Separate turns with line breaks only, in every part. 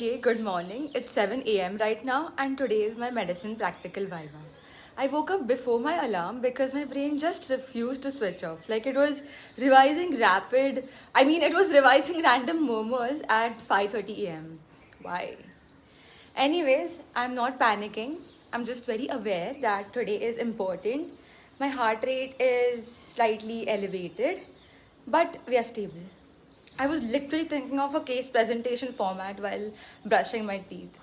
Okay, good morning. It's 7 a.m. right now, and today is my medicine practical viva. I woke up before my alarm because my brain just refused to switch off. Like it was it was revising random murmurs at 5:30 a.m. Why? Anyways, I'm not panicking. I'm just very aware that today is important. My heart rate is slightly elevated, but we are stable. I was literally thinking of a case presentation format while brushing my teeth.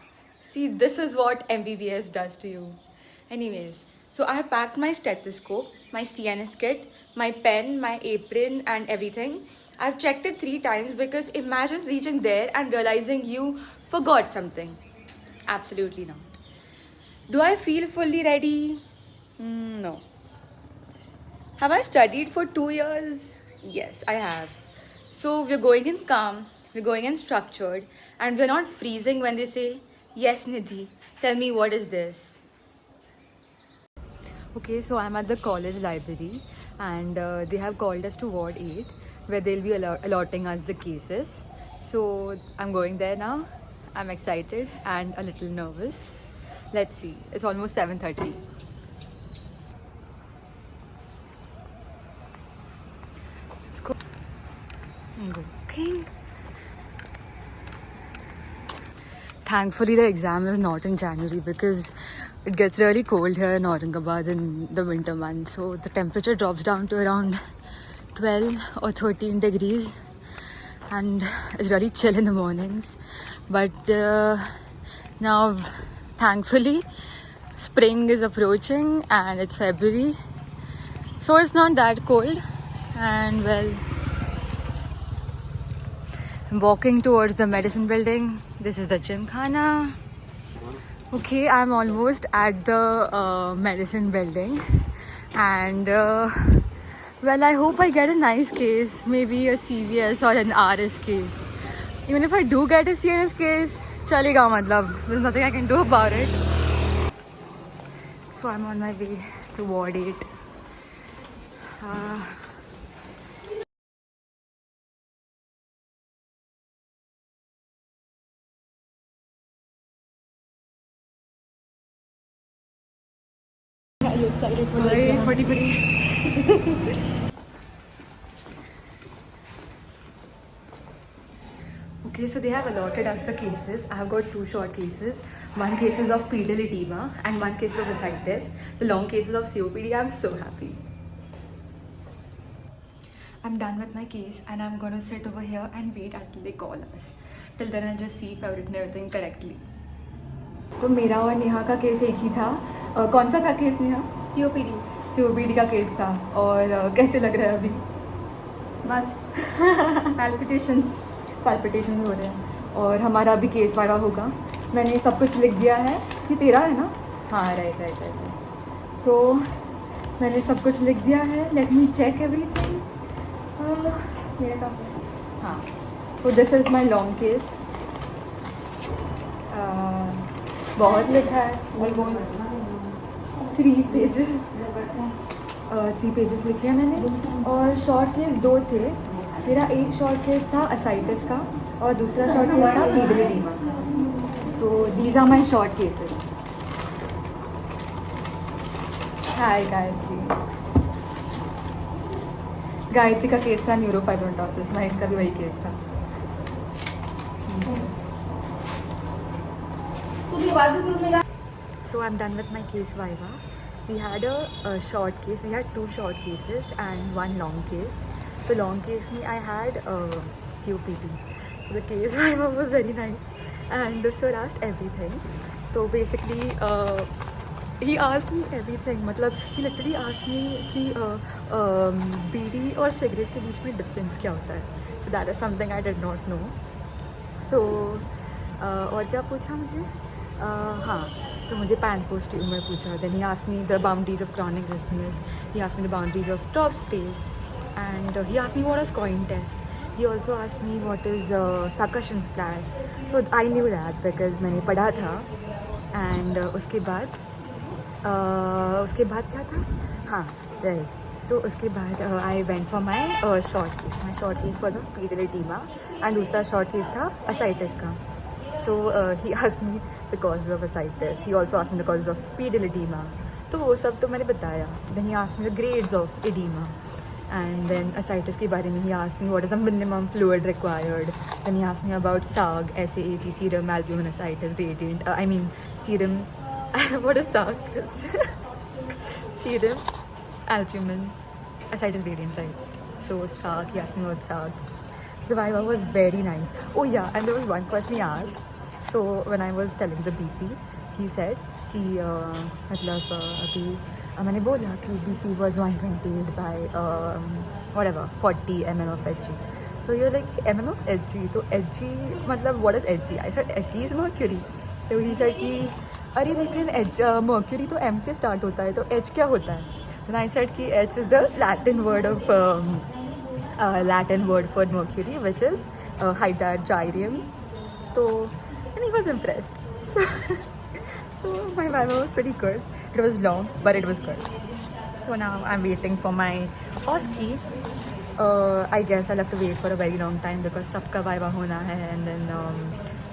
See, this is what MBBS does to you. Anyways, so I have packed my stethoscope, my CNS kit, my pen, my apron, and everything. I've checked it 3 times because imagine reaching there and realizing you forgot something. Absolutely not. Do I feel fully ready? No. Have I studied for 2 years? Yes, I have. So we're going in calm, we're going in structured, and we're not freezing when they say, "Yes, Nidhi, tell me what is this?" Okay, so I'm at the college library, and they have called us to Ward 8 where they'll be allotting us the cases. So I'm going there now. I'm excited and a little nervous. Let's see, it's almost 7:30. Let's go. I'm going. Thankfully, the exam is not in January because it gets really cold here in Aurangabad in the winter months. So the temperature drops down to around 12 or 13 degrees and it's really chill in the mornings. But now, thankfully, spring is approaching and it's February. So it's not that cold. And well, I'm walking towards the medicine building. This is the gym khana. Okay, I'm almost at the medicine building, and well, I hope I get a nice case, maybe a CVS or an RS case. Even if I do get a CNS case, chalega matlab, there's nothing I can do about it. So I'm on my way to Ward 8.
Are you excited for the exam?
Okay, so they have allotted us the cases. I have got 2 short cases. One case is of pedal edema and one case of ascites. The long cases of COPD. I'm so happy. I'm done with my case and I'm gonna sit over here and wait until they call us. Till then I'll just see if I've written everything correctly. तो मेरा और नेहा का case एक ही था. कौन सा था case Neha? COPD का केस था. और कैसे लग रहा है अभी?
बस
palpitations हो रहे हैं. और हमारा अभी केस वाला होगा. मैंने सब कुछ लिख दिया है. ये तेरा है ना? हाँ, राइट. तो मैंने सब कुछ लिख दिया है. Let me check everything. मेरा काम है. हाँ. So this is my long case. बहुत लिखा है. Almost 3 pages. 3 पेजेस लिखे हैं मैंने. और शॉर्ट केस 2 थे. मेरा एक शॉर्ट केस था असाइटिस का और दूसरा शॉर्ट केस था pedal oedema. So these are my short cases. Hi Gayatri का केस था न्यूरोफाइब्रोमाटोसिस. महेश का भी वही केस था. So I'm done with my case viva. We had a short case. We had 2 short cases and 1 long case. The long case me I had COPD. The case viva was very nice and sir asked everything. So basically he asked me everything. मतलब he literally asked me कि बीड़ी और cigarette के बीच में difference क्या होता है. So that is something I did not know. So और क्या पूछा मुझे? हाँ, तो मुझे पैनकोस ट्यूमर पूछा. Then he asked me the boundaries of chronic cystinosis. He asked me the boundaries of top space. And he asked me what is coin test. He also asked me what is succussion splash. So I knew that because मैंने पढ़ा था. And उसके बाद क्या था? हाँ, right. So उसके बाद I went for my short case. My short case was of pedal edema and दूसरा short case था ascites का. So he asked me the causes of ascites. He also asked me the causes of pedal edema. तो वो सब तो मैंने बताया. Then he asked me the grades of edema. And then ascites के बारे में he asked me what is the minimum fluid required. Then he asked me about SAG, SAAG, serum albumin ascites gradient. I mean serum. What is SAG? Serum albumin ascites gradient, right? So SAG, he asked me about SAG. The viva was very nice. Oh yeah, and there was one question he asked. So when I was telling the BP, he said कि मतलब अभी मैंने बोला कि BP was 128 by whatever 40 mm of Hg. So you're like mm of Hg. तो Hg मतलब what is Hg? I said Hg is mercury. तो he said कि अरे लेकिन mercury तो M से start होता है तो H क्या होता है? Then I said कि H is the Latin word of Latin word for mercury, which is hydargyrium. So, and he was impressed. So my viva was pretty good. It was long, but it was good. So now I'm waiting for my OSCE. I guess I'll have to wait for a very long time because सबका viva होना है, and then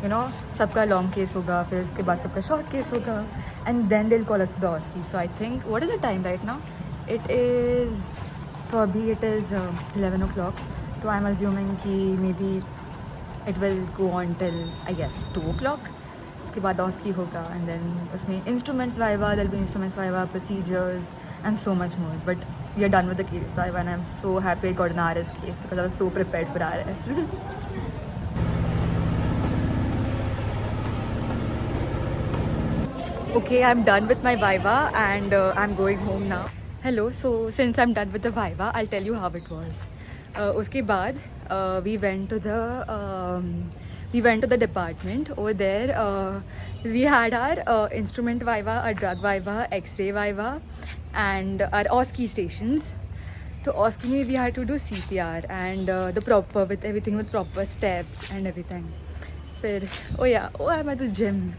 you know सबका long case होगा, फिर उसके बाद सबका short case होगा, and then they'll call us for the OSCE. So I think, what is the time right now? It is 11 o'clock. So I'm assuming कि maybe it will go on till I guess 2 o'clock. उसके बाद OSCE होगा, and then उसमें instruments viva, there'll be instruments viva, procedures, and so much more. But we are done with the case viva, and I'm so happy I got an RS case because I was so prepared for RS. Okay, I'm done with my viva and I'm going home now. Hello, so since I'm done with the viva, I'll tell you how it was. Uske baad, we went to the department. Over there, we had our instrument viva, our drug viva, X-ray viva, and our OSCE stations. So OSCE में we had to do CPR and the proper with everything with proper steps and everything. फिर I'm at the gym.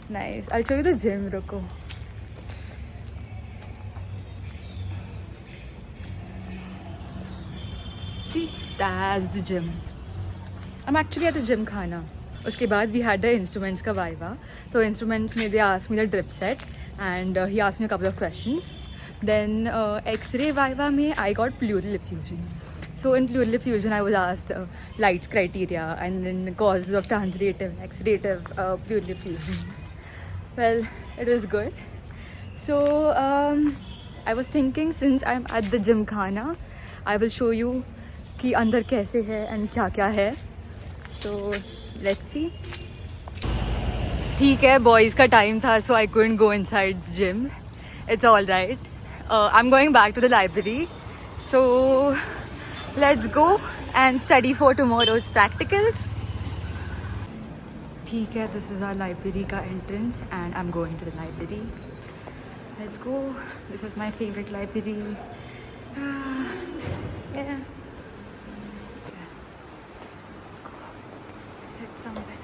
Nice. I'll show you the gym. Roko. See, that's the gym. I'm actually at the gym khana. उसके बाद we had the instruments का viva. So instruments में they asked me the drip set and he asked me a couple of questions. Then X-ray viva में I got pleural effusion. So in pleural effusion I was asked Light's criteria and then causes of transitive, exudative pleural effusion. Well, it was good. So I was thinking, since I'm at the gym khana, I will show you कि अंदर कैसे है and क्या क्या है. So let's see. ठीक है, boys का time था, so I couldn't go inside the gym. It's all right. I'm going back to the library. So let's go and study for tomorrow's practicals. ठीक है, this is our library का entrance and I'm going to the library. Let's go. This is my favorite library. Yeah. Let's go. Sit somewhere.